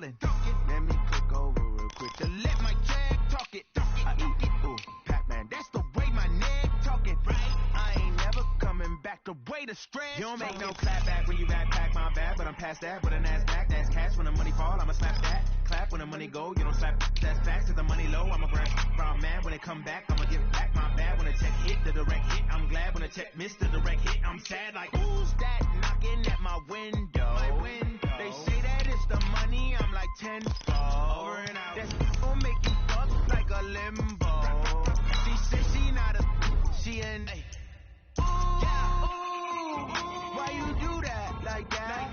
ballin'. Let me click over real quick to let my check talk it. I eat it, ooh, Pac-Man, that's the way my neck talking. Right, I ain't never coming back the way the stress. You don't make no clap back when you rap pack my bad, but I'm past that with a NASDAQ. That's cash when the money fall, I'ma slap that. Clap when the money go, you don't slap. That's facts. If the money low, I'ma grab round man. When it come back, I'ma give back my bad. When the check hit, the direct hit, I'm glad. When the check missed the direct hit, I'm sad. Like, who's that knocking at my window? They say that it's the money, I'm like tenfold. Over and out. That's gonna make you fuck like a limbo. She said she not a, she an A. Yeah. Ooh, why you do that like that?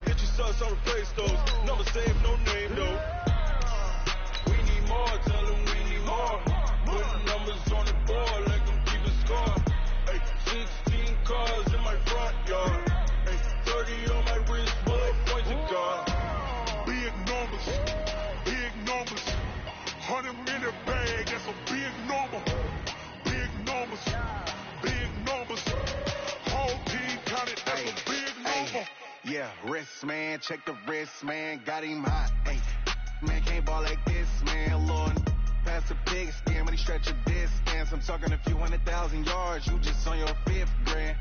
Get your sons on the play stores. Never save no name though. We need more, tell them we need more. Put numbers on the board, let them keep a score. Hey, 16 cars in my front yard. Hey, 30 on my wrist, bullet points of God. Big numbers, 100 in the bag, that's a big number. Big numbers, whole team counted, that's a big number. Yeah, wrist man, check the wrist man, got him hot. Hey, man can't ball like this, man. Lord, pass the big stem, but he stretch a distance. I'm talking a few 100,000 yards, you just on your 5th grand.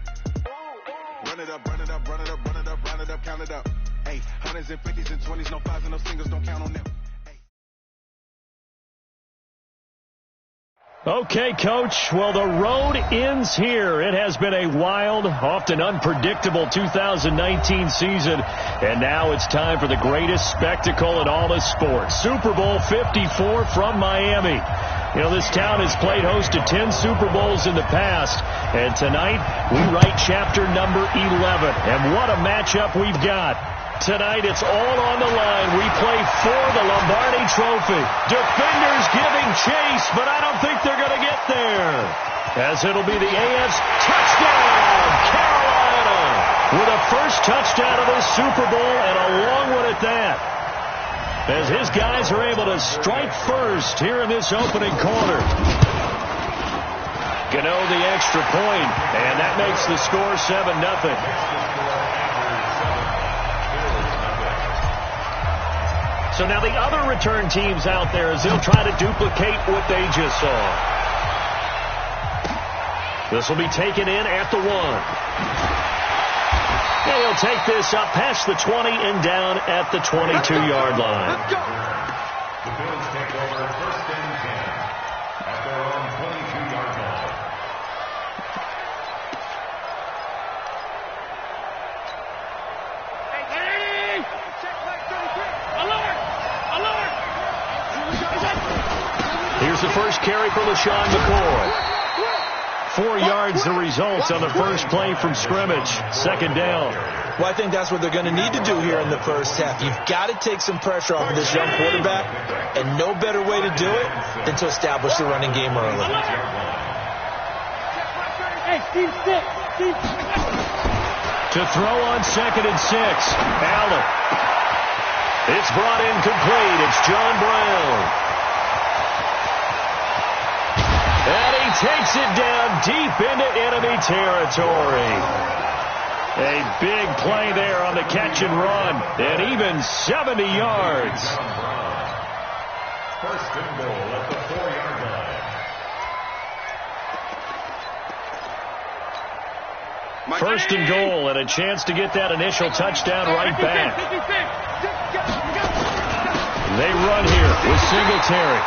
Run it up, count it up. Hey, 100s and 50s and 20s, no 5s and no singles, don't count on them. Okay, Coach. Well, the road ends here. It has been a wild, often unpredictable 2019 season. And now it's time for the greatest spectacle in all of sports. Super Bowl 54 from Miami. You know, this town has played host to 10 Super Bowls in the past. And tonight, we write chapter number 11. And what a matchup we've got. Tonight, it's all on the line. We play for the Lombardi Trophy. Defenders giving chase, but I don't think they're going to get there. As it'll be the AFC touchdown, Carolina, with a first touchdown of this Super Bowl and a long one at that. As his guys are able to strike first here in this opening quarter. Gano the extra point, and that makes the score 7-0. So now the other return teams out there as they'll try to duplicate what they just saw. This will be taken in at the 1. And he'll take this up past the 20 and down at the 22-yard line. Let's go. The Bills take over 1st and 10 at their own 22-yard line. Here's the first carry for LaShawn McCoy. 4 yards the results on the first play from scrimmage. 2nd down. Well, I think that's what they're going to need to do here in the first half. You've got to take some pressure off of this young quarterback, and no better way to do it than to establish the running game early. To throw on 2nd and 6. Allen. It's brought in complete. It's John Brown. And he takes it down deep into enemy territory. A big play there on the catch and run. And even 70 yards. First and goal at the 4-yard line. First and goal, and a chance to get that initial touchdown right back. They run here with Singletary.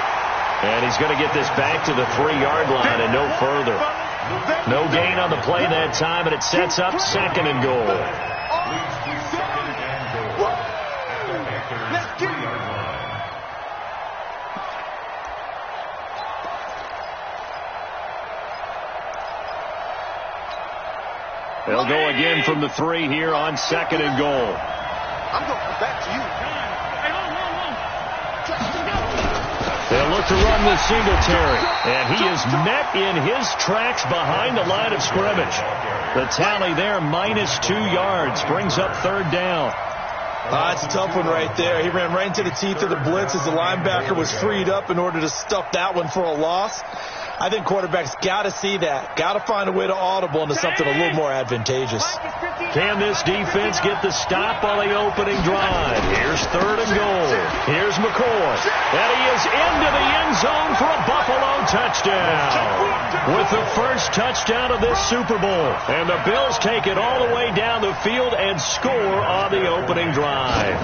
And he's going to get this back to the 3-yard line and no further. No gain on the play that time, and it sets up second and goal. They'll go again from the 3 here on second and goal. I'm going to come back to you. They'll look to run with Singletary, and he is met in his tracks behind the line of scrimmage. The tally there, -2 yards, brings up third down. It's a tough one right there. He ran right into the teeth of the blitz as the linebacker was freed up in order to stuff that one for a loss. I think quarterbacks got to see that. Got to find a way to audible into something a little more advantageous. Can this defense get the stop on the opening drive? Here's third and goal. Here's McCoy. And he is into the end zone for a Buffalo touchdown. With the first touchdown of this Super Bowl. And the Bills take it all the way down the field and score on the opening drive.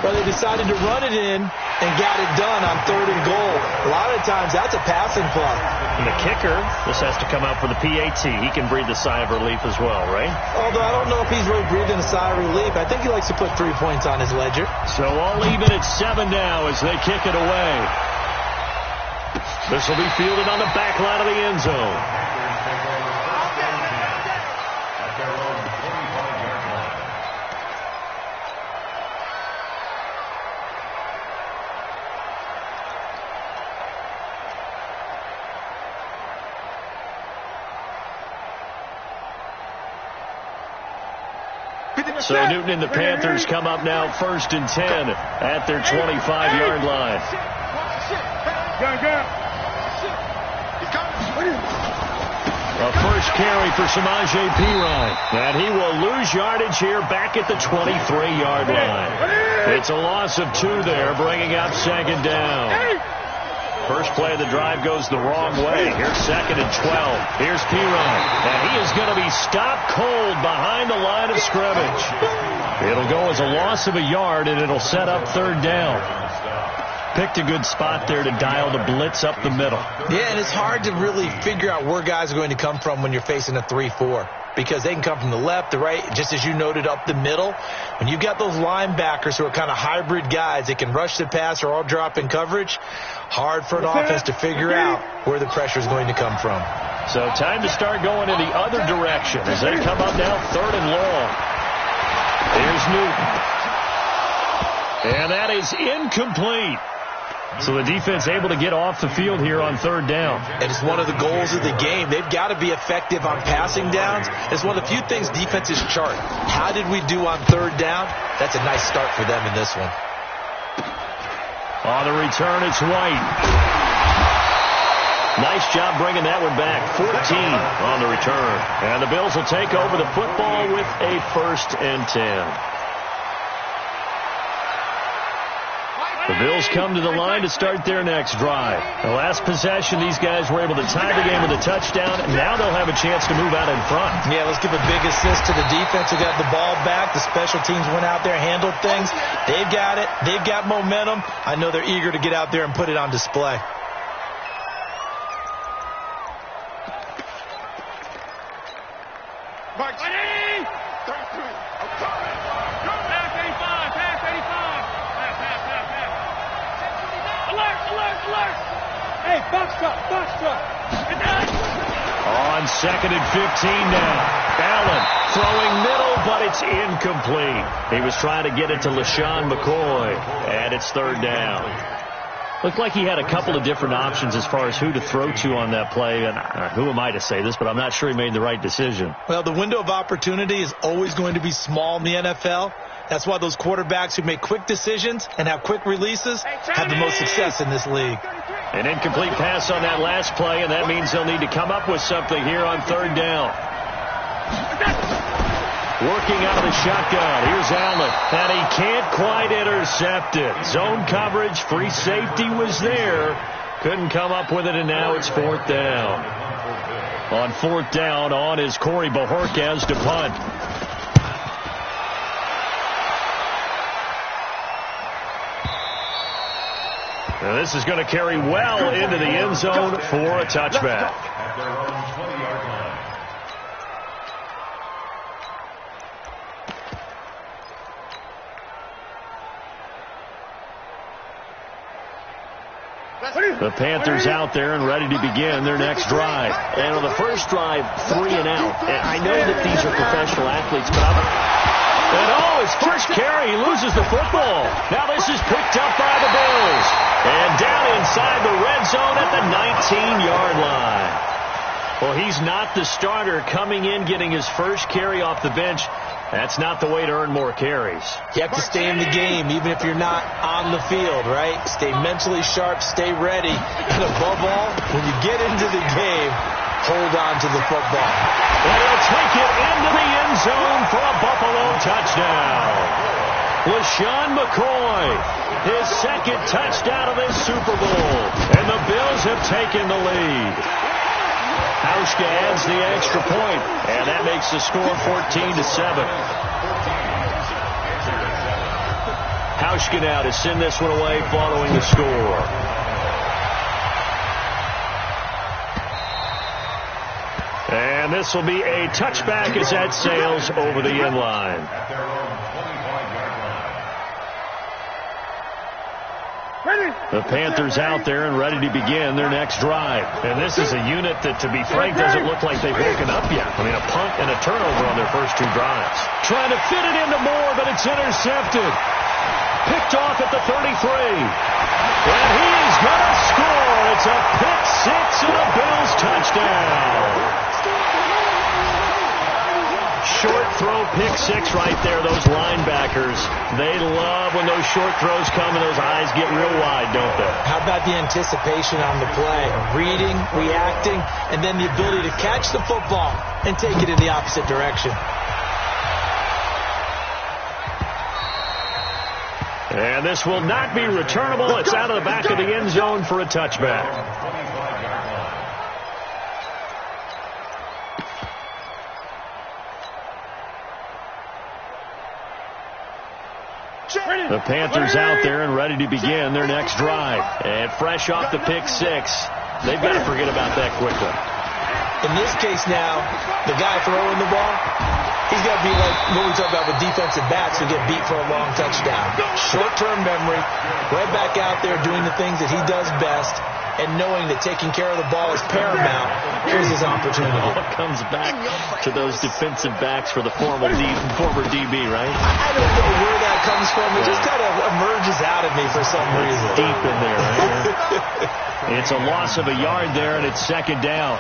Well, they decided to run it in and got it done on third and goal. A lot of times, that's a passing play. And the kicker, this has to come out for the PAT. He can breathe a sigh of relief as well, right? Although I don't know if he's really breathing a sigh of relief. I think he likes to put 3 points on his ledger. So all even at 7 now as they kick it away. This will be fielded on the back line of the end zone. So Newton and the Panthers come up now first and 10 at their 25-yard line. A first carry for Samaje Perine. And he will lose yardage here back at the 23-yard line. It's a loss of 2 there, bringing up second down. First play of the drive goes the wrong way. Here's second and 12. Here's Perine. And he is going to be stopped cold behind the line of scrimmage. It'll go as a loss of a yard, and it'll set up third down. Picked a good spot there to dial the blitz up the middle. Yeah, and it's hard to really figure out where guys are going to come from when you're facing a 3-4. Because they can come from the left, the right, just as you noted, up the middle. When you've got those linebackers who are kind of hybrid guys, they can rush the pass or all drop in coverage. Hard for an offense to figure out where the pressure is going to come from. So time to start going in the other direction as they come up now third and long. Here's Newton. And that is incomplete. So the defense able to get off the field here on third down. And it's one of the goals of the game. They've got to be effective on passing downs. It's one of the few things defenses chart. How did we do on third down? That's a nice start for them in this one. On the return, it's White. Nice job bringing that one back. 14 on the return. And the Bills will take over the football with a first and 10. The Bills come to the line to start their next drive. The last possession, these guys were able to tie the game with a touchdown. Now they'll have a chance to move out in front. Yeah, let's give a big assist to the defense who got the ball back. The special teams went out there, handled things. They've got it. They've got momentum. I know they're eager to get out there and put it on display. On second and 15 now. Allen throwing middle, but it's incomplete. He was trying to get it to LaShawn McCoy, and it's third down. Looked like he had a couple of different options as far as who to throw to on that play, and who am I to say this, but I'm not sure he made the right decision. Well, the window of opportunity is always going to be small in the NFL. That's why those quarterbacks who make quick decisions and have quick releases have the most success in this league. An incomplete pass on that last play, and that means they'll need to come up with something here on third down. Working out of the shotgun. Here's Allen. And he can't quite intercept it. Zone coverage, free safety was there. Couldn't come up with it, and now it's 4th down. On 4th down, on is Corey Bojorquez to punt. And this is going to carry well into the end zone for a touchback. At their own 20-yard line. The Panthers out there and ready to begin their next drive. And on the first drive, 3 and out. And I know that these are professional athletes, but his first carry, he loses the football. Now this is picked up by the Bills. And down inside the red zone at the 19-yard line. Well, he's not the starter coming in, getting his first carry off the bench. That's not the way to earn more carries. You have to stay in the game, even if you're not on the field, right? Stay mentally sharp, stay ready. And above all, when you get into the game, hold on to the football. And he'll take it into the end zone for a Buffalo touchdown. LaShawn McCoy, his second touchdown of this Super Bowl. And the Bills have taken the lead. Hauschka adds the extra point, and that makes the score 14-7. Hauschka now to send this one away following the score. And this will be a touchback as that sails over the end line. At their own 25-yard line. The Panthers out there and ready to begin their next drive. And this is a unit that, to be frank, doesn't look like they've woken up yet. I mean, a punt and a turnover on their first 2 drives. Trying to fit it into Moore, but it's intercepted. Picked off at the 33. And he's going to score. It's a pick 6 and a Bills touchdown. Short throw, pick 6 right there. Those linebackers, they love when those short throws come and those eyes get real wide, don't they? How about the anticipation on the play? Reading, reacting, and then the ability to catch the football and take it in the opposite direction. And this will not be returnable. It's out of the back of the end zone for a touchback. The Panthers out there and ready to begin their next drive. And fresh off the pick 6, they've got to forget about that quickly. In this case now, the guy throwing the ball, he's got to be like what we talk about with defensive backs who get beat for a long touchdown. Short-term memory, right back out there doing the things that he does best, and knowing that taking care of the ball is paramount. Here's his opportunity. It comes back to those defensive backs for the former DB, right? I don't know where that comes from. It just kind of emerges out of me for some reason. Deep in there, right? It's a loss of a yard there, and it's 2nd down.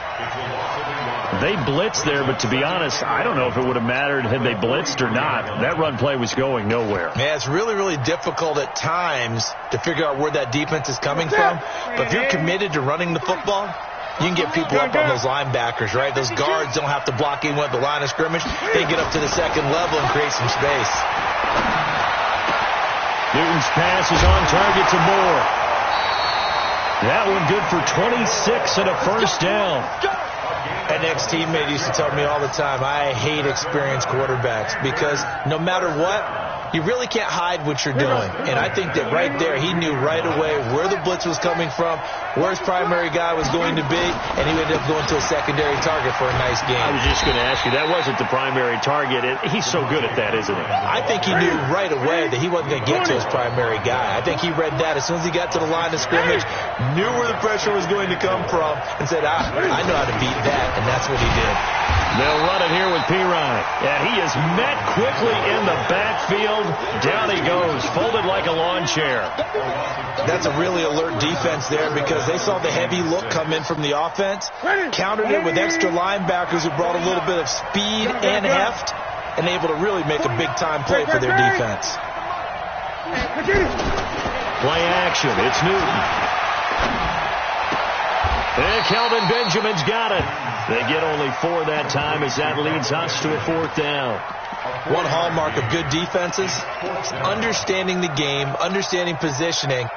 They blitzed there, but to be honest, I don't know if it would have mattered had they blitzed or not. That run play was going nowhere. Yeah, it's really, really difficult at times to figure out where that defense is coming from. But if you're committed to running the football, you can get people up on those linebackers, right? Those guards don't have to block even at the line of scrimmage. They get up to the 2nd level and create some space. Newton's pass is on target to Moore. That one good for 26 and a first down. An ex-teammate used to tell me all the time, I hate experienced quarterbacks because no matter what, you really can't hide what you're doing. And I think that right there, he knew right away where the blitz was coming from, where his primary guy was going to be, and he ended up going to a secondary target for a nice game. I was just going to ask you, that wasn't the primary target. He's so good at that, isn't he? I think he knew right away that he wasn't going to get to his primary guy. I think he read that as soon as he got to the line of scrimmage, knew where the pressure was going to come from, and said, I know how to beat that, and that's what he did. They'll run it here with Pirine. And he is met quickly in the backfield. Down he goes, folded like a lawn chair. That's a really alert defense there because they saw the heavy look come in from the offense, countered it with extra linebackers who brought a little bit of speed and heft, and able to really make a big-time play for their defense. Play action. It's Newton. And Kelvin Benjamin's got it. They get only 4 that time as that leads us to a 4th down. One hallmark of good defenses is understanding the game, understanding positioning,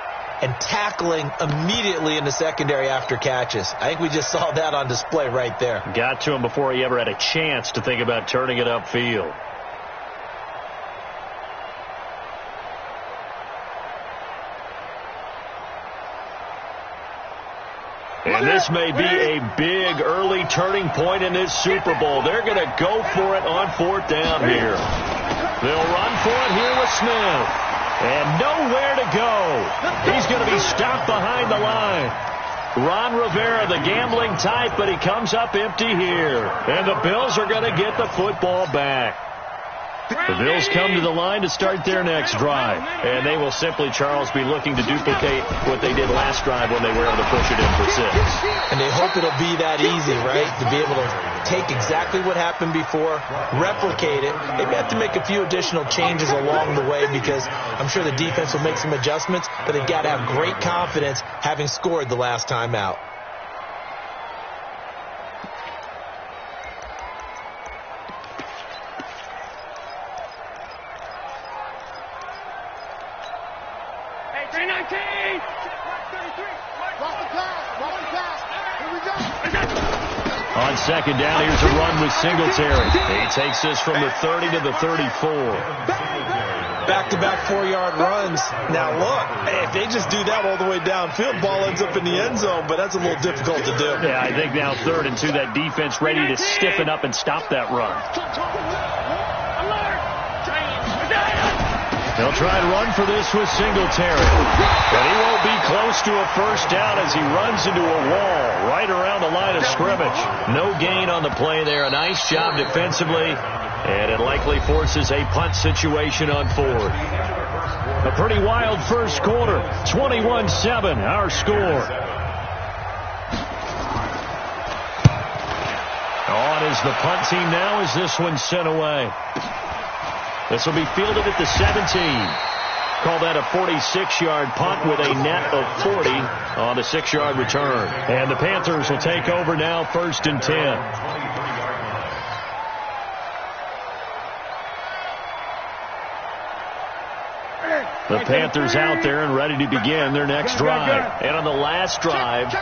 and tackling immediately in the secondary after catches. I think we just saw that on display right there. Got to him before he ever had a chance to think about turning it upfield. And this may be a big early turning point in this Super Bowl. They're going to go for it on 4th down here. They'll run for it here with Smith. And nowhere to go. He's going to be stopped behind the line. Ron Rivera, the gambling type, but he comes up empty here. And the Bills are going to get the football back. The Bills come to the line to start their next drive. And they will simply, Charles, be looking to duplicate what they did last drive when they were able to push it in for 6. And they hope it'll be that easy, right? To be able to take exactly what happened before, replicate it. They may have to make a few additional changes along the way because I'm sure the defense will make some adjustments, but they've got to have great confidence having scored the last time out. On 2nd down, here's a run with Singletary. He takes this from the 30 to the 34. Back-to-back 4-yard runs. Now, look, if they just do that all the way downfield, ball ends up in the end zone, but that's a little difficult to do. Yeah, I think now 3rd and 2, that defense ready to stiffen up and stop that run. They'll try to run for this with Singletary. But he won't be close to a 1st down as he runs into a wall right around the line of scrimmage. No gain on the play there. A nice job defensively. And it likely forces a punt situation on 4th. A pretty wild first quarter. 21-7, our score. On is the punt team now as this one's sent away. This will be fielded at the 17. Call that a 46-yard punt with a net of 40 on the 6-yard return. And the Panthers will take over now, 1st and 10. The Panthers out there and ready to begin their next drive. And on the last drive,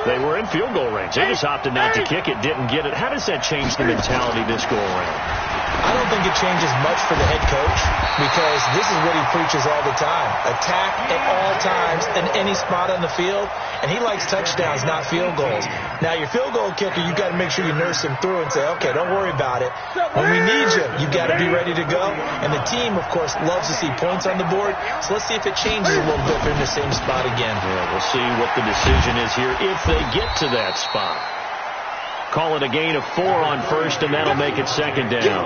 they were in field goal range. They just opted not to kick it, didn't get it. How does that change the mentality this go around? I don't think it changes much for the head coach because this is what he preaches all the time. Attack at all times in any spot on the field, and he likes touchdowns, not field goals. Now, your field goal kicker, you've got to make sure you nurse him through and say, okay, don't worry about it. When we need you, you've got to be ready to go. And the team, of course, loves to see points on the board, so let's see if it changes a little bit if they're in the same spot again. Yeah, we'll see what the decision is here if they get to that spot. Call it a gain of 4 on 1st, and that'll make it 2nd down.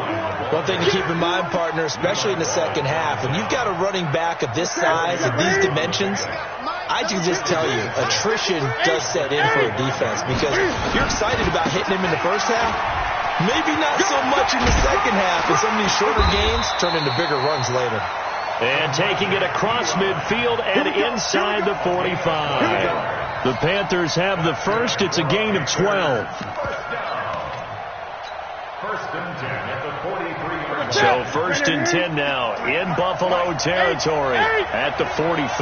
One thing to keep in mind, partner, especially in the second half, when you've got a running back of this size, of these dimensions, I can just tell you, attrition does set in for a defense because you're excited about hitting him in the first half. Maybe not so much in the second half, and some of these shorter gains turn into bigger runs later. And taking it across midfield and inside the 45. The Panthers have the first. It's a gain of 12. 1st and 10 at the 43. So 1st and 10 now in Buffalo territory at the 43.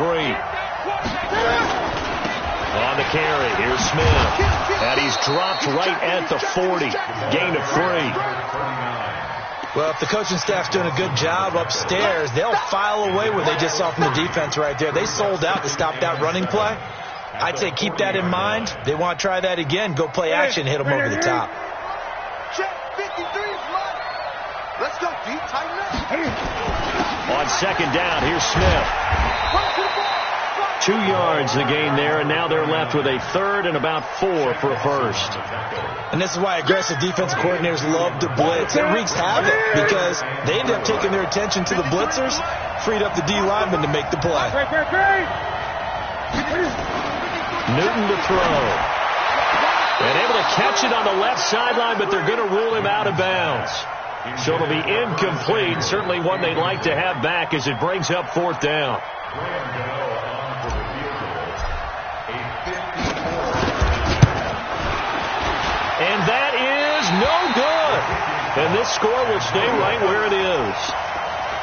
On the carry, here's Smith. And he's dropped right at the 40. Gain of 3. Well, if the coaching staff's doing a good job upstairs, they'll file away what they just saw from the defense right there. They sold out to stop that running play. I'd say keep that in mind. They want to try that again. Go play action, hit them over the top. Check 53 slot. Let's go deep, tighten up. On 2nd down, here's Smith. 2 yards the gain there, and now they're left with a 3rd and about 4 for a 1st. And this is why aggressive defensive coordinators love to blitz. It wreaks havoc because they end up taking their attention to the blitzers, freed up the D lineman to make the play. Newton to throw. And able to catch it on the left sideline, but they're going to rule him out of bounds. So it'll be incomplete. Certainly one they'd like to have back as it brings up 4th down. And that is no good. And this score will stay right where it is.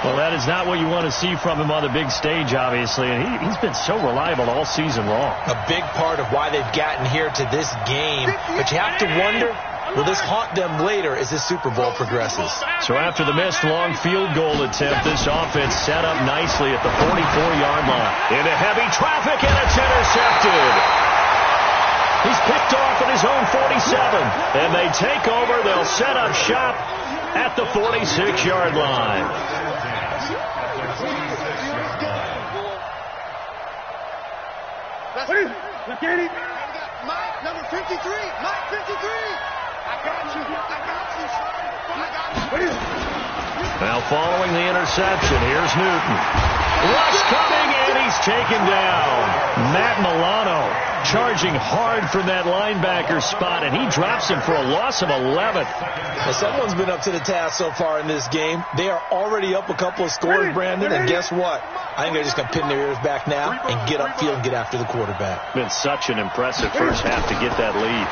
Well, that is not what you want to see from him on the big stage, obviously. And he's been so reliable all season long. A big part of why they've gotten here to this game. But you have to wonder, will this haunt them later as this Super Bowl progresses? So after the missed long field goal attempt, this offense set up nicely at the 44-yard line. Into heavy traffic, and it's intercepted. He's picked off at his own 47. And they take over. They'll set up shop at the 46-yard line. Mike, number 53. Mike, 53. I got you. Now following the interception, here's Newton. Rush coming, and he's taken down. Matt Milano charging hard from that linebacker spot, and he drops him for a loss of 11. Well, someone's been up to the task so far in this game. They are already up a couple of scores, Brandon, and guess what? I think they're just going to pin their ears back now and get upfield and get after the quarterback. Been such an impressive first half to get that lead.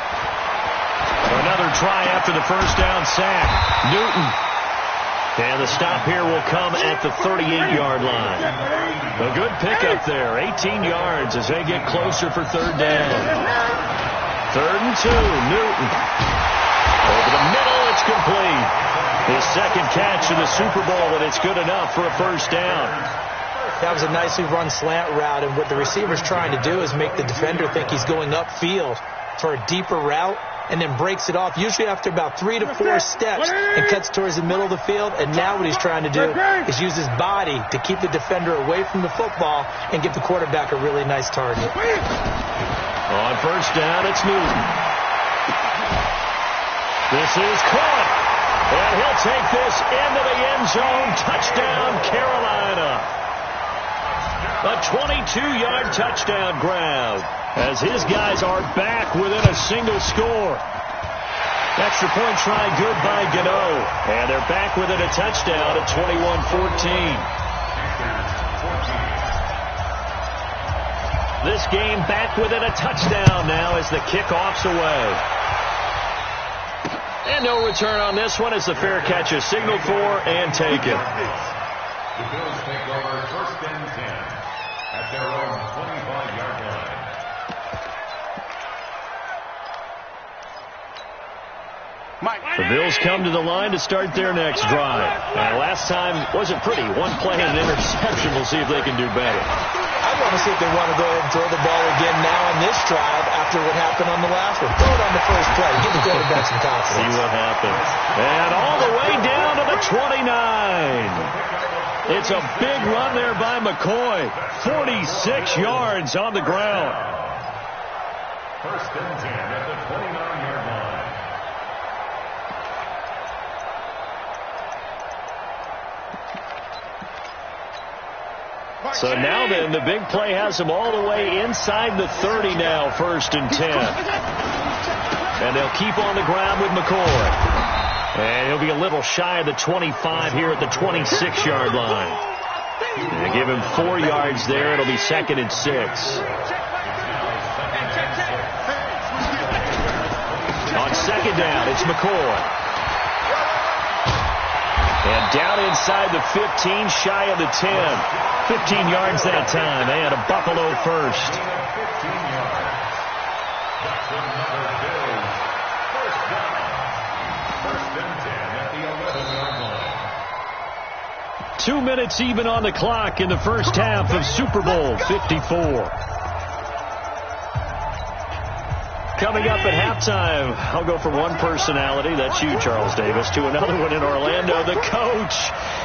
Another try after the first down sack. Newton. And the stop here will come at the 38-yard line. A good pickup there. 18 yards as they get closer for third down. 3rd and 2. Newton. Over the middle, it's complete. His second catch in the Super Bowl, and it's good enough for a first down. That was a nicely run slant route, and what the receiver's trying to do is make the defender think he's going upfield for a deeper route, and then breaks it off, usually after about 3 to 4 steps, and cuts towards the middle of the field. And now what he's trying to do is use his body to keep the defender away from the football and give the quarterback a really nice target. On first down, it's Newton. This is caught. And he'll take this into the end zone. Touchdown, Carolina. A 22-yard touchdown grab as his guys are back within a single score. Extra point try good by Gano. And they're back within a touchdown at 21-14. This game back within a touchdown now as the kickoff's away. And no return on this one as the fair catch is signaled for and taken. The Bills take over 1st and 10 at their own 25-yard line. The Bills come to the line to start their next drive. And last time wasn't pretty. One play and an interception. We'll see if they can do better. I want to see if they want to go ahead and throw the ball again now on this drive after what happened on the last one. Throw it on the first play. Give the quarterback some confidence. See what happens. And all the way down to the 29. It's a big run there by McCoy. 46 yards on the ground. 1st and 10 at the 29-yard line. So now then, the big play has them all the way inside the 30 now, 1st and 10. And they'll keep on the ground with McCoy. And he'll be a little shy of the 25 here at the 26-yard line. And they give him 4 yards there. It'll be 2nd and 6. On 2nd down, it's McCoy. And down inside the 15, shy of the 10. 15 yards that time, and a Buffalo first. 15 yards. That's another Bills. First down. 1st and 10 at the 11-yard line. 2 minutes even on the clock in the first half of Super Bowl 54. Coming up at halftime, I'll go from one personality, that's you, Charles Davis, to another one in Orlando, the coach.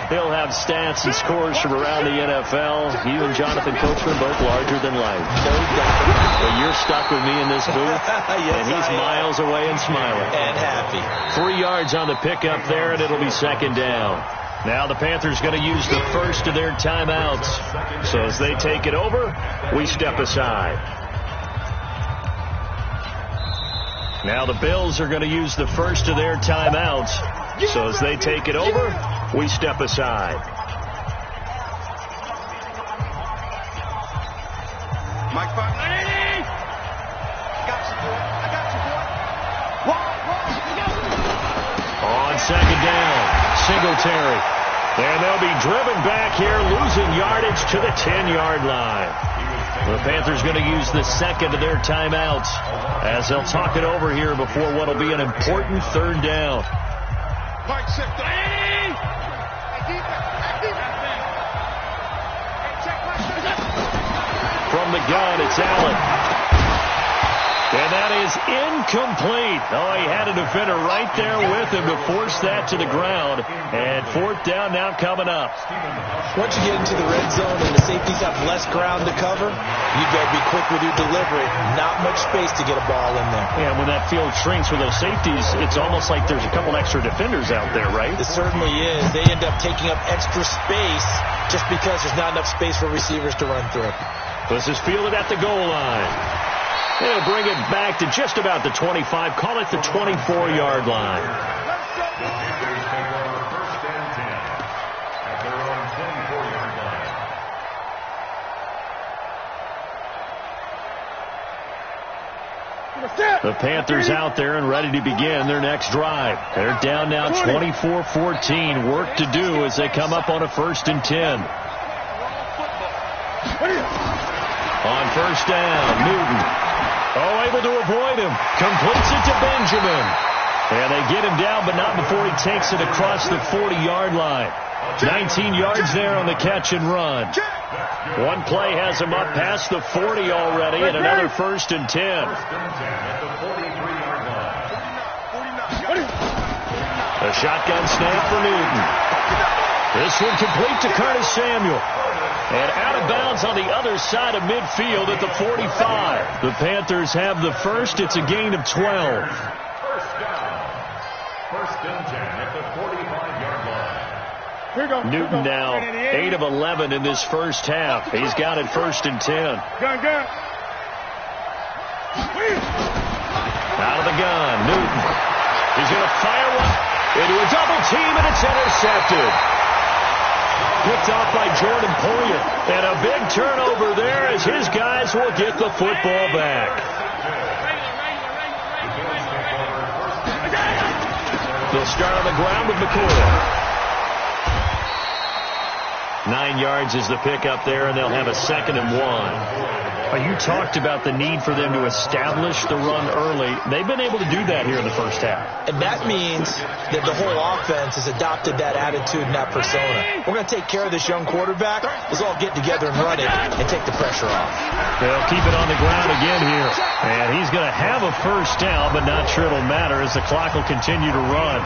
He'll have stats and scores from around the NFL. You and Jonathan Coachman, both larger than life. No doubt. But you're stuck with me in this booth, Yes, and he's miles away and smiling. And happy. 3 yards on the pickup there, and it'll be 2nd down. Now the Panthers going to use the first of their timeouts. So as they take it over, we step aside. Now the Bills are going to use the first of their timeouts. So as they take it over, we step aside. Mike 5. On 2nd Singletary. And they'll be driven back here, losing yardage to the 10-yard line. The Panthers going to use the second of their timeouts as they'll talk it over here before what will be an important third down. From the gun, it's Allen. And that is incomplete. Oh, he had a defender right there with him to force that to the ground. And fourth down now coming up. Once you get into the red zone and the safeties have less ground to cover, you better be quick with your delivery. Not much space to get a ball in there. Yeah, when that field shrinks for those safeties, it's almost like there's a couple extra defenders out there, right? It certainly is. They end up taking up extra space just because there's not enough space for receivers to run through. This is fielded at the goal line. They'll bring it back to just about the 25. Call it the 24-yard line. The Panthers take over first and 10 at their own 24-yard line. The Panthers out there and ready to begin their next drive. They're down now 24-14. Work to do as they come up on a 1st and 10. On first down, Newton. Oh, able to avoid him. Completes it to Benjamin. And they get him down, but not before he takes it across the 40-yard line. 19 yards there on the catch and run. One play has him up past the 40 already, and another 1st and 10. A shotgun snap for Newton. This one complete to Curtis Samuel. And out of bounds on the other side of midfield at the 45. The Panthers have the first. It's a gain of 12. First down. 1st and 10 at the 45-yard line. Newton now 8 of 11 in this first half. He's got it 1st and 10. Out of the gun, Newton. He's going to fire one into a double team, and it's intercepted. Picked off by Jordan Poyer. And a big turnover there as his guys will get the football back. They'll start on the ground with McCoy. 9 yards is the pickup there, and they'll have a 2nd and 1. You talked about the need for them to establish the run early. They've been able to do that here in the first half. And that means that the whole offense has adopted that attitude and that persona. We're going to take care of this young quarterback. Let's all get together and run it and take the pressure off. They'll keep it on the ground again here. And he's going to have a first down, but not sure it'll matter as the clock will continue to run.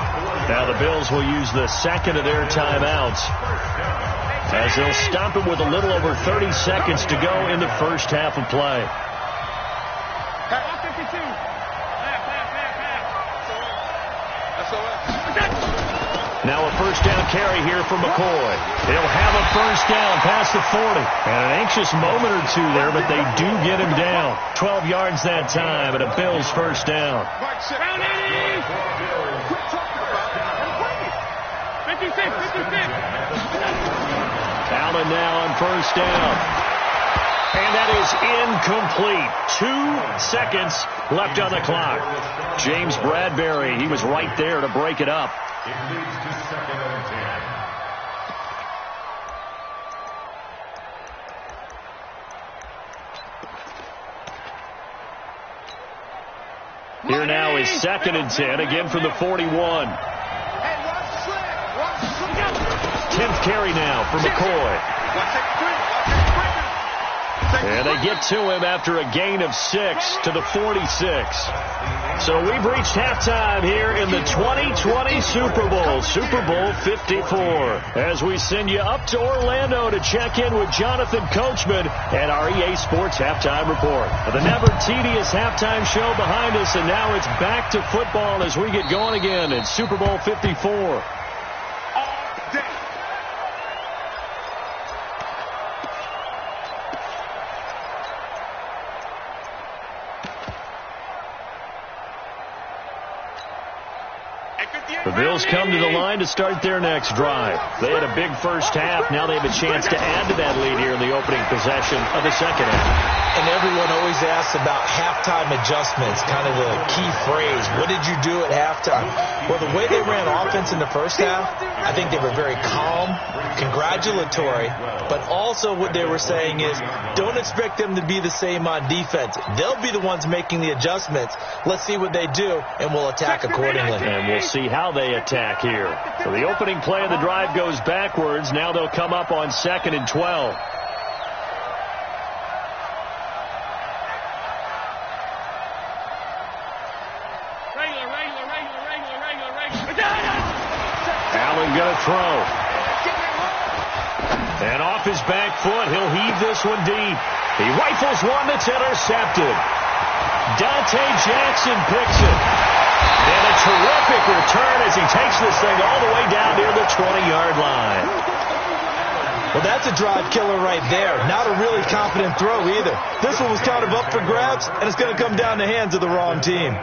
Now the Bills will use the second of their timeouts, as they'll stop it with a little over 30 seconds to go in the first half of play. Now a first down carry here for McCoy. He'll have a first down past the 40. And an anxious moment or two there, but they do get him down. 12 yards that time, and a Bills first down. Allen now on first down. And that is incomplete. 2 seconds left on the clock. James Bradbury, he was right there to break it up. It leads to 2nd and 10. Here now is 2nd and 10, again from the 41. 10th carry now for McCoy. And they get to him after a gain of 6 to the 46. So we've reached halftime here in the 2020 Super Bowl, Super Bowl 54. As we send you up to Orlando to check in with Jonathan Coachman and our EA Sports Halftime Report. The never tedious halftime show behind us, and now it's back to football as we get going again in Super Bowl 54. At 58. The Bills come to the line to start their next drive. They had a big first half. Now they have a chance to add to that lead here in the opening possession of the second half. And everyone always asks about halftime adjustments, kind of the key phrase. What did you do at halftime? Well, the way they ran offense in the first half, I think they were very calm, congratulatory, but also what they were saying is don't expect them to be the same on defense. They'll be the ones making the adjustments. Let's see what they do, and we'll attack accordingly. And we'll see how they attack here. So the opening play of the drive goes backwards. Now they'll come up on 2nd and 12. Allen going to throw. And off his back foot, he'll heave this one deep. He rifles one that's intercepted. Dante Jackson picks it. And a terrific return as he takes this thing all the way down near the 20-yard line. Well, that's a drive killer right there. Not a really confident throw either. This one was kind of up for grabs, and it's going to come down the hands of the wrong team.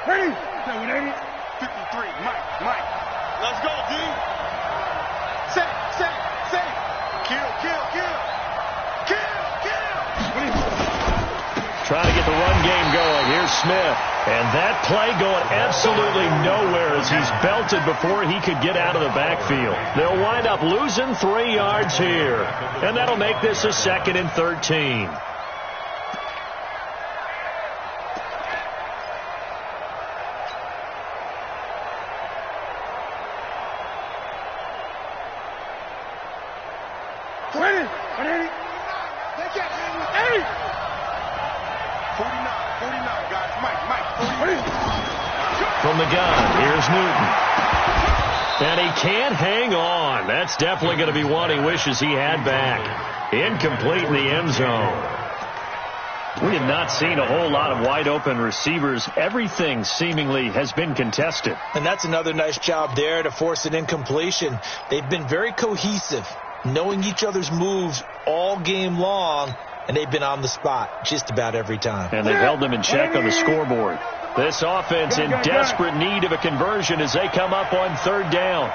Ready? 53, Mike. Let's go, D. Set. Kill. Trying to get the run game going. Here's Smith. And that play going absolutely nowhere as he's belted before he could get out of the backfield. They'll wind up losing 3 yards here. And that'll make this a 2nd and 13. From the gun, here's Newton. And he can't hang on. That's definitely going to be one he wishes he had back. Incomplete in the end zone. We have not seen a whole lot of wide-open receivers. Everything seemingly has been contested. And that's another nice job there to force an incompletion. They've been very cohesive, knowing each other's moves all game long, and they've been on the spot just about every time. And they've held them in check on the scoreboard. This offense in desperate need of a conversion as they come up on 3rd down.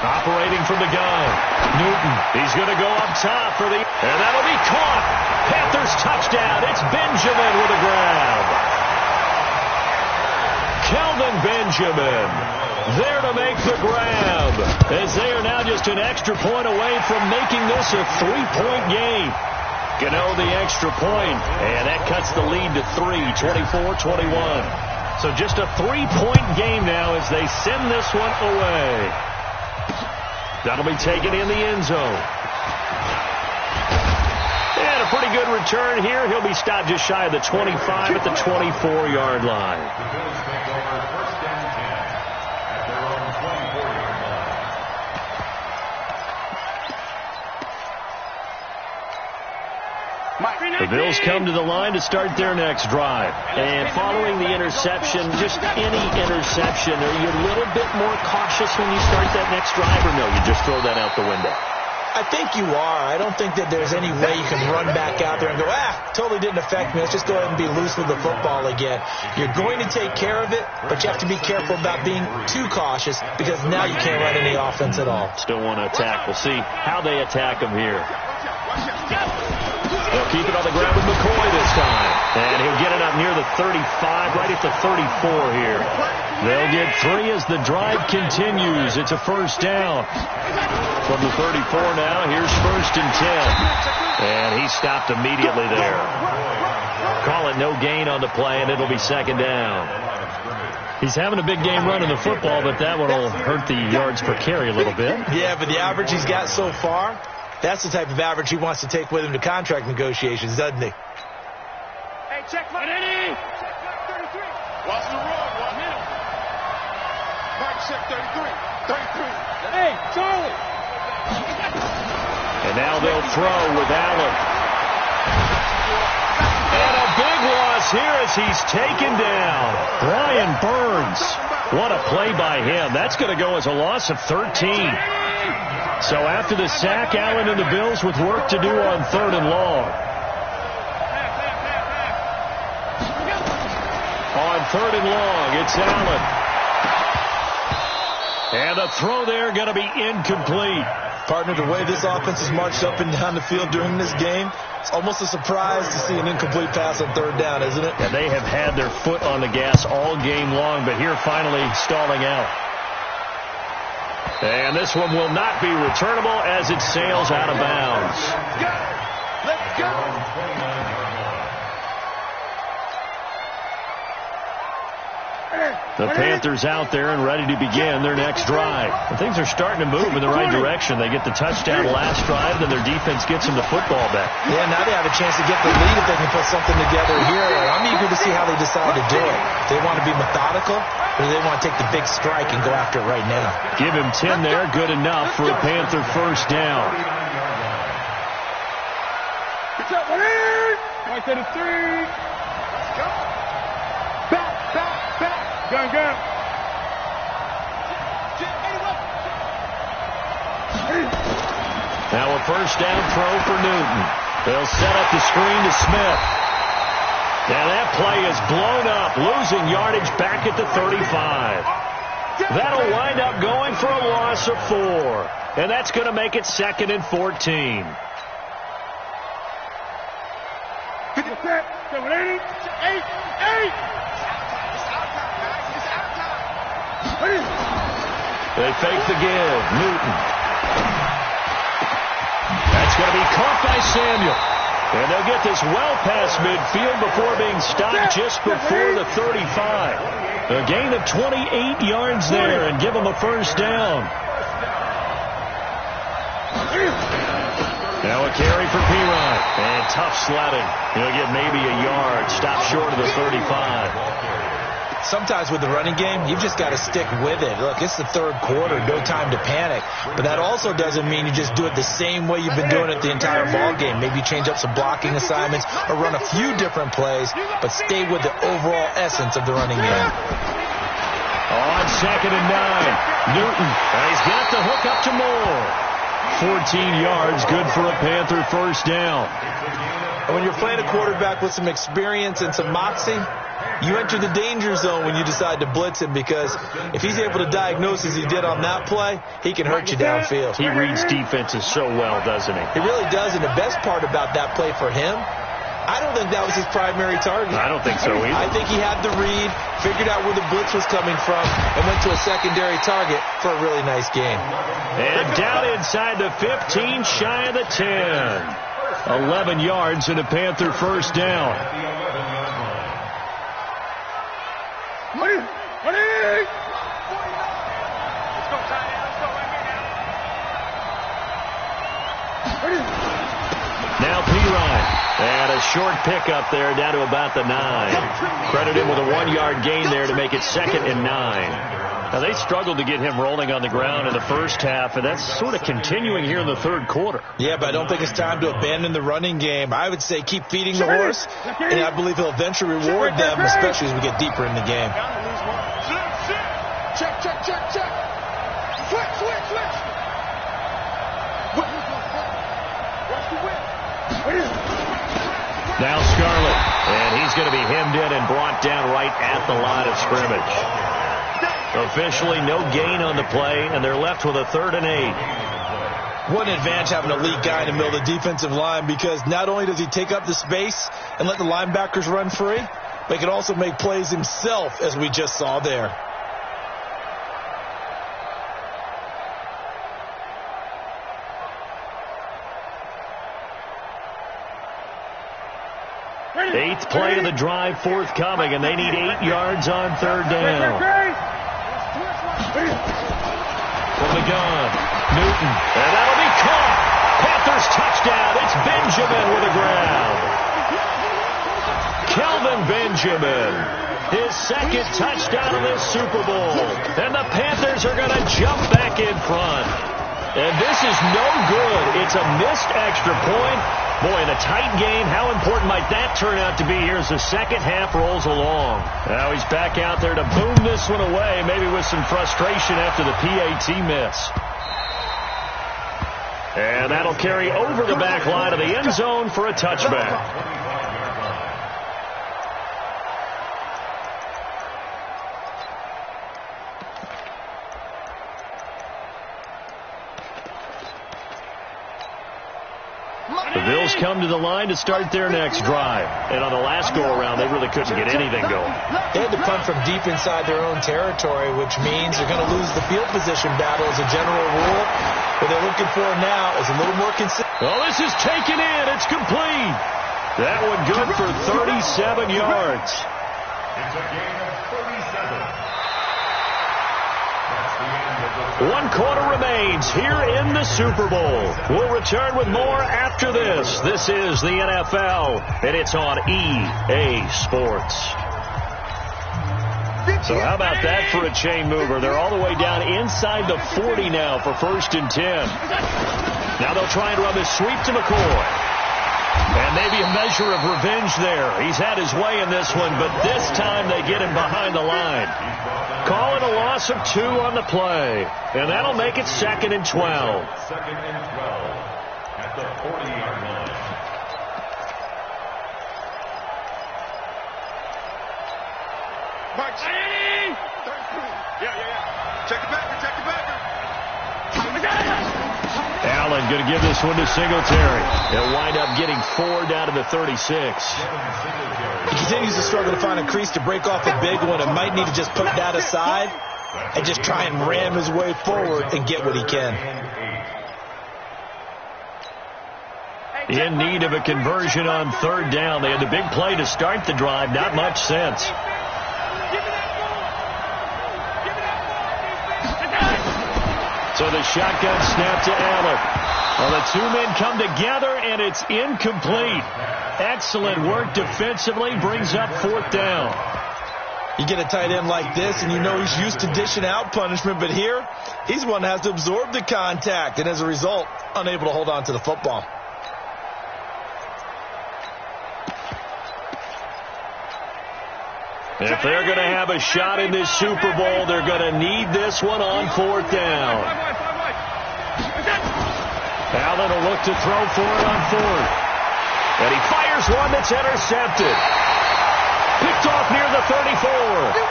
Operating from the gun. Newton, he's going to go up top for the... And that'll be caught. Panthers touchdown. It's Benjamin with a grab. Kelvin Benjamin there to make the grab. As they are now just an extra point away from making this a 3-point game. Gano the extra point, and that cuts the lead to 3, 24-21. So just a 3-point game now as they send this one away. That'll be taken in the end zone. And a pretty good return here. He'll be stopped just shy of the 25 at the 24-yard line. The Bills come to the line to start their next drive. And following the interception, just any interception, are you a little bit more cautious when you start that next drive, or no, you just throw that out the window? I think you are. I don't think that there's any way you can run back out there and go, totally didn't affect me. Let's just go ahead and be loose with the football again. You're going to take care of it, but you have to be careful about being too cautious because now you can't run any offense at all. Still want to attack. We'll see how they attack them here. They'll keep it on the ground with McCoy this time. And he'll get it up near the 35, right at the 34 here. They'll get 3 as the drive continues. It's a first down. From the 34 now, here's 1st and 10. And he stopped immediately there. Call it no gain on the play, and it'll be 2nd down. He's having a big game running the football, but that one will hurt the yards per carry a little bit. Yeah, but the average he's got so far, that's the type of average he wants to take with him to contract negotiations, doesn't he? Hey, check my... Check 33. Watch the run, 1 minute. Mike, check 33. 33. Hey, Charlie. And now they'll throw with Allen. And a big loss here as he's taken down. Brian Burns. What a play by him. That's going to go as a loss of 13. So after the sack, Allen and the Bills with work to do on 3rd and long. On 3rd and long, it's Allen. And the throw there going to be incomplete. Partner, the way this offense has marched up and down the field during this game, it's almost a surprise to see an incomplete pass on 3rd down, isn't it? Yeah, they have had their foot on the gas all game long, but here finally stalling out. And this one will not be returnable as it sails out of bounds. Let's go. The Panthers out there and ready to begin their next drive. And things are starting to move in the right direction. They get the touchdown last drive, then their defense gets them the football back. Yeah, now they have a chance to get the lead if they can put something together here. I'm eager to see how they decide to do it. Do they want to be methodical, or do they want to take the big strike and go after it right now? Give him 10 there, good enough for a Panther first down. What's up, Right to the 3. Let's go. Back. Gun. Now a first down throw for Newton. They'll set up the screen to Smith. And that play is blown up, losing yardage back at the 35. That'll wind up going for a loss of 4. And that's going to make it 2nd and 14. 8. They fake the give. Newton. That's going to be caught by Samuel. And they'll get this well past midfield before being stopped just before the 35. A gain of 28 yards there and give them a first down. Now a carry for Perine. And tough sledding. He'll get maybe a yard. Stop short of the 35. Sometimes with the running game, you've just got to stick with it. Look, it's the 3rd quarter, no time to panic. But that also doesn't mean you just do it the same way you've been doing it the entire ball game. Maybe change up some blocking assignments or run a few different plays, but stay with the overall essence of the running game. On 2nd and 9, Newton. And he's got the hook up to Moore. 14 yards, good for a Panther first down. And when you're playing a quarterback with some experience and some moxie, you enter the danger zone when you decide to blitz him, because if he's able to diagnose as he did on that play, he can hurt you downfield. He reads defenses so well, doesn't he? He really does, and the best part about that play for him, I don't think that was his primary target. I don't think so either. I think he had the read, figured out where the blitz was coming from, and went to a secondary target for a really nice game. And down inside the 15, shy of the 10. 11 yards and a Panther first down. Money. Now Perine. And a short pickup there down to about the 9. Credit him with a 1-yard gain there to make it 2nd and 9. Now they struggled to get him rolling on the ground in the first half, and that's sort of continuing here in the 3rd quarter. Yeah, but I don't think it's time to abandon the running game. I would say keep feeding the horse, and I believe he'll eventually reward them, especially as we get deeper in the game. Check. Switch. Now Scarlett, and he's going to be hemmed in and brought down right at the line of scrimmage. Officially no gain on the play, and they're left with a 3rd and 8. What an advantage having an elite guy in the middle of the defensive line, because not only does he take up the space and let the linebackers run free, but he can also make plays himself, as we just saw there. Eighth play of the drive forthcoming, and they need 8 yards on 3rd down. From the gun, Newton, and that'll be caught. Panthers touchdown. It's Benjamin with a grab. Kelvin Benjamin, his 2nd touchdown of this Super Bowl. And the Panthers are going to jump back in front. And this is no good. It's a missed extra point. Boy, in a tight game, how important might that turn out to be here as the second half rolls along? Now he's back out there to boom this one away, maybe with some frustration after the PAT miss. And that'll carry over the back line of the end zone for a touchback. The Bills come to the line to start their next drive. And on the last go-around, they really couldn't get anything going. They had to punt from deep inside their own territory, which means they're going to lose the field position battle as a general rule. What they're looking for now is a little more consistent. Well, this is taken in. It's complete. That one good for 37 yards. It's a gain of 37. 1 quarter remains here in the Super Bowl. We'll return with more after this. This is the NFL, and it's on EA Sports. So how about that for a chain mover? They're all the way down inside the 40 now for 1st and 10. Now they'll try and run the sweep to McCoy. And maybe a measure of revenge there. He's had his way in this one, but this time they get him behind the line. Calling a loss of 2 on the play. And that'll make it 2nd and 12. 2nd and 12 at the 40-yard line. March. Yeah. Check it back. Allen going to give this one to Singletary. They'll wind up getting 4 down to the 36. He continues to struggle to find a crease to break off a big one and might need to just put that aside and just try and ram his way forward and get what he can. In need of a conversion on 3rd down. They had the big play to start the drive. Not much sense. So the shotgun snap to Allen. Well, the 2 men come together, and it's incomplete. Excellent work defensively. Brings up 4th down. You get a tight end like this, and you know he's used to dishing out punishment, but here, he's one that has to absorb the contact, and as a result, unable to hold on to the football. If they're going to have a shot in this Super Bowl, they're going to need this one on 4th down. Allen will look to throw for it on 4th. And he fires one that's intercepted. Picked off near the 34.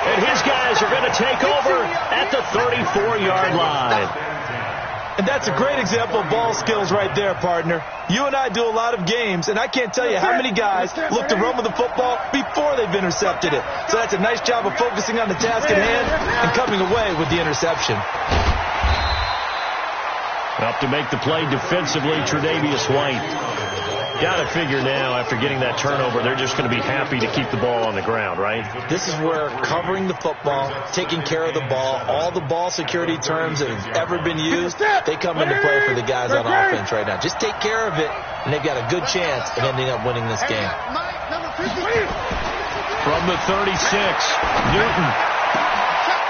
And his guys are going to take over at the 34-yard line. And that's a great example of ball skills right there, partner. You and I do a lot of games, and I can't tell you how many guys look to run with the football before they've intercepted it. So that's a nice job of focusing on the task at hand and coming away with the interception. Up to make the play defensively, Tre'Davious White. Got to figure now, after getting that turnover, they're just going to be happy to keep the ball on the ground, right? This is where covering the football, taking care of the ball, all the ball security terms that have ever been used, they come into play for the guys on offense right now. Just take care of it, and they've got a good chance of ending up winning this game. From the 36, Newton.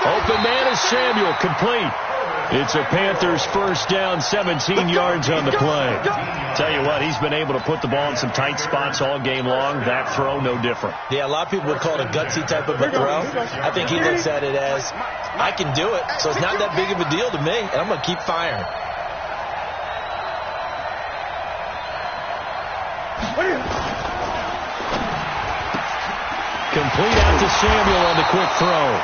Open man is Samuel, complete. It's a Panthers 1st down, 17 yards on the play. Tell you what, he's been able to put the ball in some tight spots all game long. That throw, no different. Yeah, a lot of people would call it a gutsy type of a throw. I think he looks at it as, I can do it, so it's not that big of a deal to me, and I'm going to keep firing. Complete out to Samuel on the quick throw.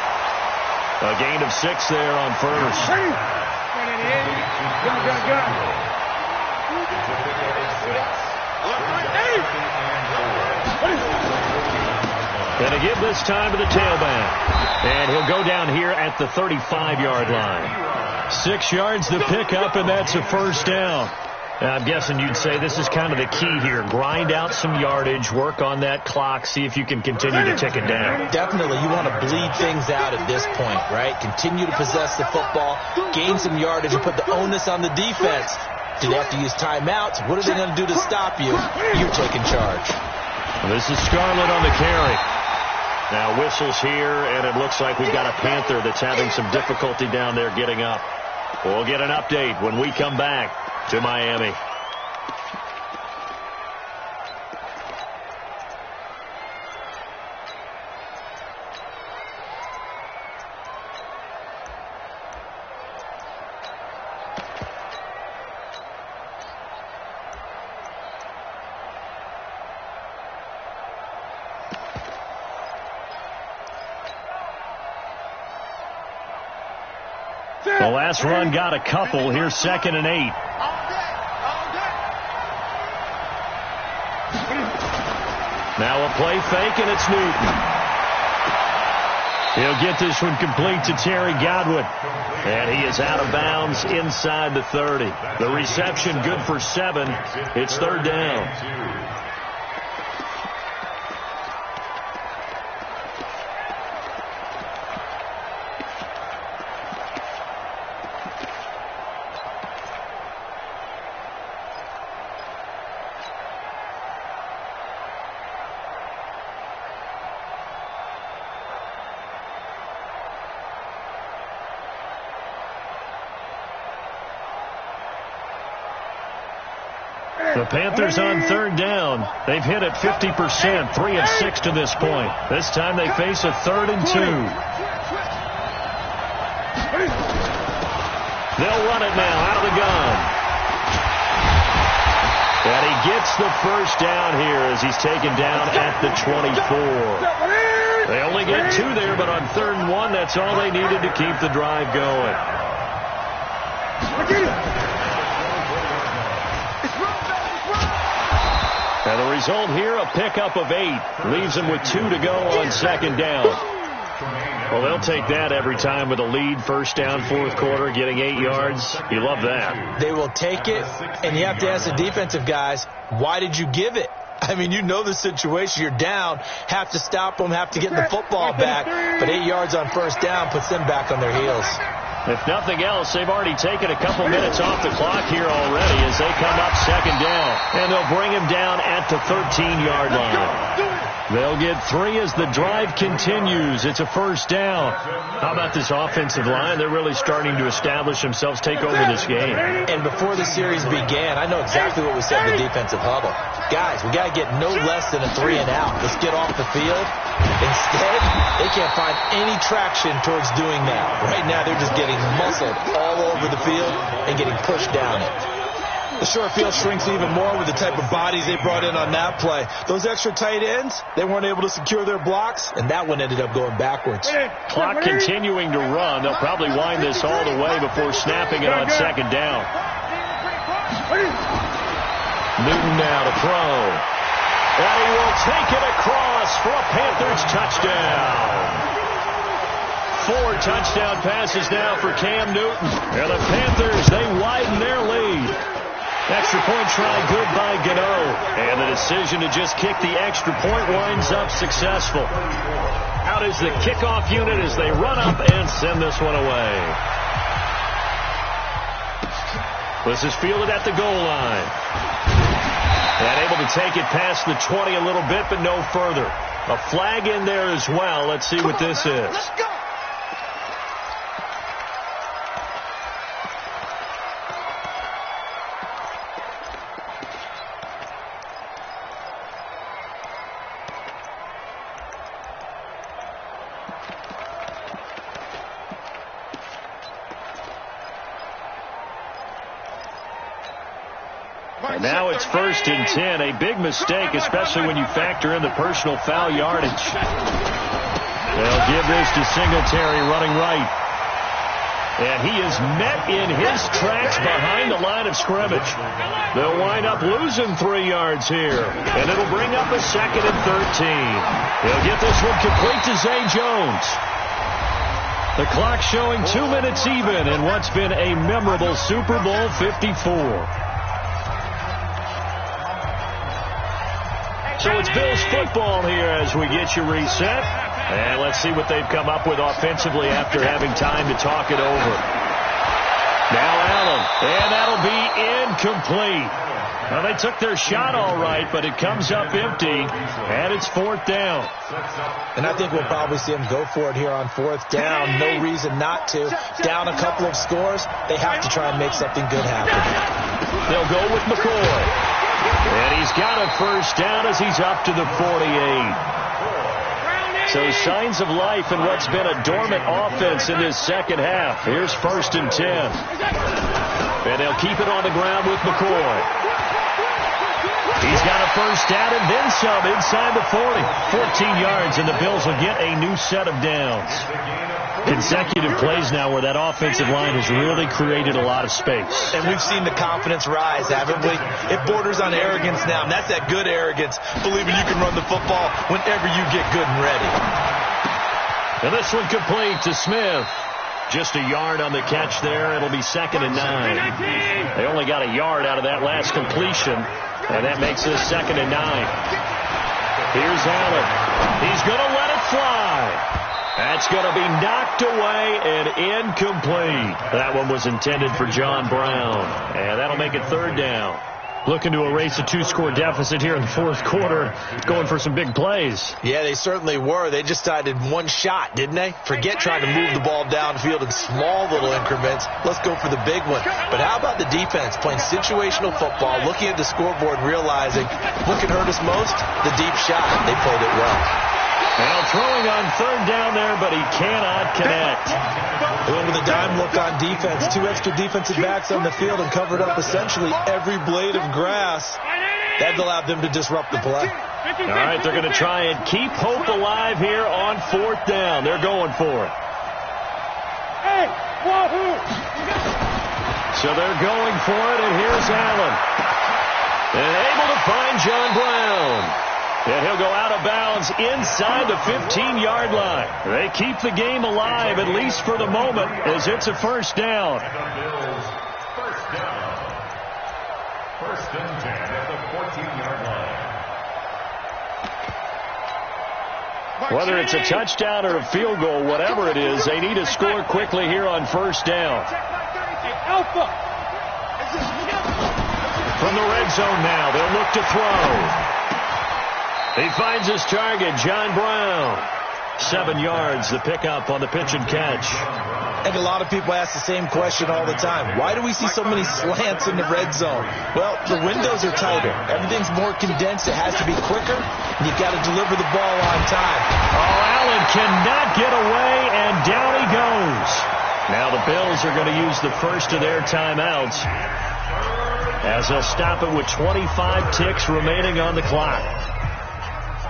A gain of 6 there on 1st. And to give this time to the tailback. And he'll go down here at the 35-yard line. 6 yards to pick up, and that's a 1st down. I'm guessing you'd say this is kind of the key here. Grind out some yardage, work on that clock, see if you can continue to tick it down. Definitely. You want to bleed things out at this point, right? Continue to possess the football, gain some yardage, and put the onus on the defense. Do they have to use timeouts? What are they going to do to stop you? You're taking charge. This is Scarlett on the carry. Now whistles here, and it looks like we've got a Panther that's having some difficulty down there getting up. We'll get an update when we come back to Miami. The last run got a couple. Here's 2nd and 8. Now a play fake, and it's Newton. He'll get this one complete to Terry Godwin. And he is out of bounds inside the 30. The reception good for 7. It's 3rd down. The Panthers on 3rd down. They've hit it 50%, 3 of 6 to this point. This time they face a 3rd and 2. They'll run it now out of the gun. And he gets the first down here as he's taken down at the 24. They only get 2 there, but on 3rd and 1, that's all they needed to keep the drive going. And the result here, a pickup of 8. Leaves them with 2 to go on 2nd down. Well, they'll take that every time with a lead. 1st down, 4th quarter, getting 8 yards. You love that. They will take it, and you have to ask the defensive guys, why did you give it? I mean, you know the situation. You're down, have to stop them, have to get the football back. But 8 yards on 1st down puts them back on their heels. If nothing else, they've already taken a couple minutes off the clock here already as they come up 2nd down. And they'll bring him down at the 13-yard line. They'll get 3 as the drive continues. It's a 1st down. How about this offensive line? They're really starting to establish themselves, take over this game. And before the series began, I know exactly what we said in the defensive huddle. Guys, we got to get no less than a 3 and out. Let's get off the field. Instead, they can't find any traction towards doing that. Right now, they're just getting muscled all over the field and getting pushed down it. The short field shrinks even more with the type of bodies they brought in on that play. Those extra tight ends, they weren't able to secure their blocks, and that one ended up going backwards. Clock continuing to run. They'll probably wind this all the way before snapping it on 2nd down. Newton now to throw. And he will take it across for a Panthers touchdown. 4 touchdown passes now for Cam Newton. And the Panthers, they widen their lead. Extra point try good by Gano. And the decision to just kick the extra point winds up successful. Out is the kickoff unit as they run up and send this one away. This is fielded at the goal line. And able to take it past the 20 a little bit, but no further. A flag in there as well. Let's see what this is. Now it's 1st and 10. A big mistake, especially when you factor in the personal foul yardage. They'll give this to Singletary running right. And he is met in his tracks behind the line of scrimmage. They'll wind up losing 3 yards here. And it'll bring up a 2nd and 13. They'll get this one complete to Zay Jones. The clock showing 2 minutes even in what's been a memorable Super Bowl 54. So it's Bills football here as we get you reset. And let's see what they've come up with offensively after having time to talk it over. Now Allen, and that'll be incomplete. Well, they took their shot all right, but it comes up empty, and it's 4th down. And I think we'll probably see them go for it here on 4th down. No reason not to. Down a couple of scores, they have to try and make something good happen. They'll go with McCoy. And he's got a 1st down as he's up to the 48. So signs of life in what's been a dormant offense in this 2nd half. Here's 1st and 10. And they'll keep it on the ground with McCoy. He's got a first down and then some inside the 40. 14 yards, and the Bills will get a new set of downs. Consecutive plays now where that offensive line has really created a lot of space. And we've seen the confidence rise, haven't we? It borders on arrogance now, and that's that good arrogance, believing you can run the football whenever you get good and ready. And this one complete to Smith. Just a yard on the catch there. It'll be 2nd and 9. They only got a yard out of that last completion, and that makes it 2nd and 9. Here's Allen. He's going to let it fly. That's going to be knocked away and incomplete. That one was intended for John Brown, and that'll make it 3rd down. Looking to erase a 2-score deficit here in the 4th quarter, going for some big plays. Yeah, they certainly were. They just decided one shot, didn't they? Forget trying to move the ball downfield in small little increments. Let's go for the big one. But how about the defense playing situational football, looking at the scoreboard, realizing what can hurt us most? The deep shot. They played it well. Now throwing on 3rd down there, but he cannot connect. Well, with a dime look on defense, 2 extra defensive backs on the field and covered up essentially every blade of grass. That allowed them to disrupt the play. All right, they're going to try and keep hope alive here on 4th down. They're going for it. So they're going for it, and here's Allen. And able to find John Brown. And he'll go out of bounds inside the 15-yard line. They keep the game alive, at least for the moment, as it's a 1st down. First down. 1st and 10 at the 14-yard line. Whether it's a touchdown or a field goal, whatever it is, they need to score quickly here on 1st down. From the red zone now, they'll look to throw. He finds his target, John Brown. 7 yards, the pickup on the pitch and catch. And a lot of people ask the same question all the time. Why do we see so many slants in the red zone? Well, the windows are tighter. Everything's more condensed. It has to be quicker, and you've got to deliver the ball on time. Oh, Allen cannot get away, and down he goes. Now the Bills are going to use the first of their timeouts as they'll stop it with 25 ticks remaining on the clock.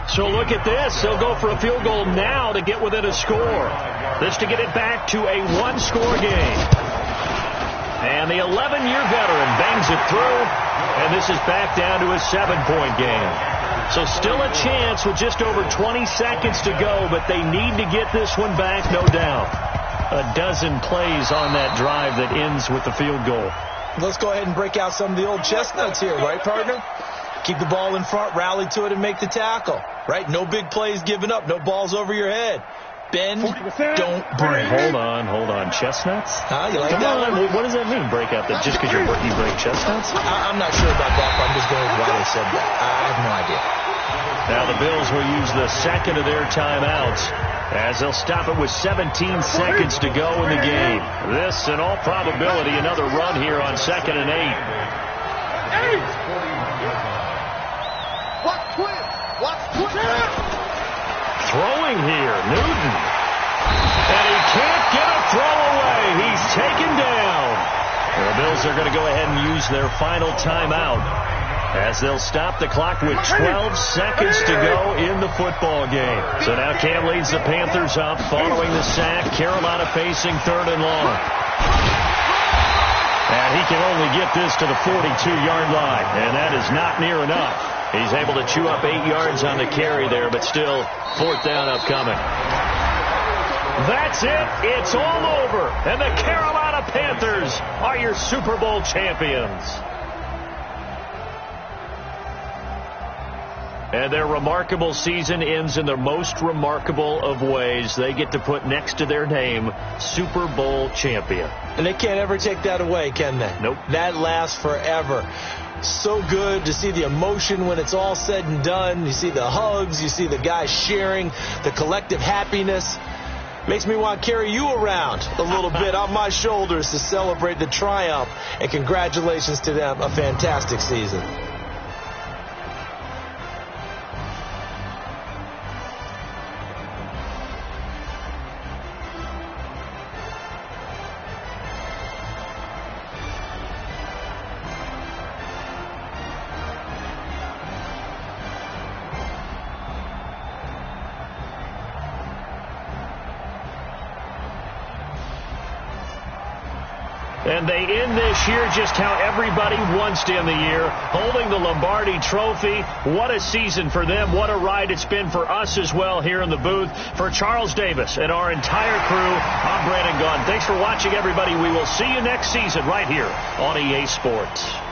So look at this. They'll go for a field goal now to get within a score. This to get it back to a 1-score game. And the 11-year veteran bangs it through, and this is back down to a 7-point game. So still a chance with just over 20 seconds to go, but they need to get this one back, no doubt. A dozen plays on that drive that ends with the field goal. Let's go ahead and break out some of the old chestnuts here, right, partner? Keep the ball in front, rally to it, and make the tackle. Right? No big plays given up. No balls over your head. Bend, don't break. Hold on. Chestnuts? You like Come that on. one? What does that mean, break out? Just because you break chestnuts? I'm not sure about that, but I'm just going with why they said that. I have no idea. Now the Bills will use the second of their timeouts as they'll stop it with 17 seconds to go in the game. This, in all probability, another run here on 2nd and 8. Throwing here, Newton. And he can't get a throw away. He's taken down. The Bills are going to go ahead and use their final timeout as they'll stop the clock with 12 seconds to go in the football game. So now Cam leads the Panthers up following the sack. Carolina facing 3rd and long. And he can only get this to the 42-yard line, and that is not near enough. He's able to chew up 8 yards on the carry there, but still 4th down upcoming. That's it. It's all over. And the Carolina Panthers are your Super Bowl champions. And their remarkable season ends in the most remarkable of ways. They get to put next to their name, Super Bowl champion. And they can't ever take that away, can they? Nope. That lasts forever. So good to see the emotion when it's all said and done. You see the hugs, you see the guys sharing, the collective happiness. Makes me want to carry you around a little bit on my shoulders to celebrate the triumph. And congratulations to them. A fantastic season. And they end this year just how everybody wants to end the year, holding the Lombardi Trophy. What a season for them. What a ride it's been for us as well here in the booth. For Charles Davis and our entire crew, I'm Brandon Gaudin. Thanks for watching, everybody. We will see you next season right here on EA Sports.